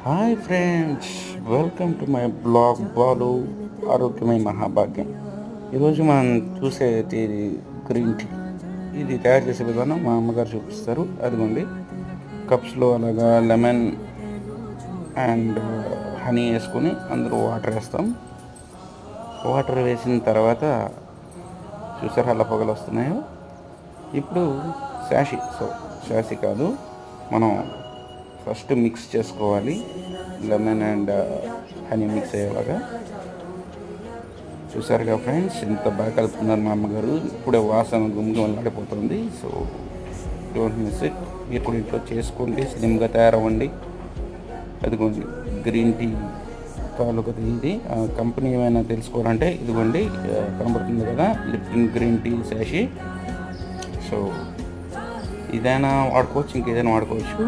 Hi friends, welcome to my blog Balu ఆరోగ్యమై మహాభాగ్యం. ఈరోజు మనం చూసేది గ్రీన్ టీ. ఇది తయారు చేసే విధానం మా అమ్మగారు చూపిస్తారు. అదిగోండి, కప్స్లో అలాగా లెమన్ అండ్ హనీ వేసుకొని అందులో వాటర్ వేస్తాం. వాటర్ వేసిన తర్వాత చూసారా అలా పొగలు వస్తున్నాయో. ఇప్పుడు శాషి కాదు, మనం ఫస్ట్ మిక్స్ చేసుకోవాలి. లెమన్ అండ్ హనీ మిక్స్ అయ్యేలాగా. చూసారుగా ఫ్రెండ్స్, ఎంత బాగా కలుపుతున్నారు మా అమ్మగారు. ఇప్పుడే వాసన గుమగుమలాడిపోతుంది. So don't miss it. మీరు కూడా ఇంట్లో చేసుకోండి, స్లిమ్గా తయారవ్వండి. అదిగోండి గ్రీన్ టీ తాలూకా ఇది. కంపెనీ ఏమైనా తెలుసుకోవాలంటే ఇదిగోండి కనబడుతుంది కదా, Lipton green tea Shashi. So ఇదైనా వాడుకోవచ్చు, ఇంకేదైనా వాడుకోవచ్చు.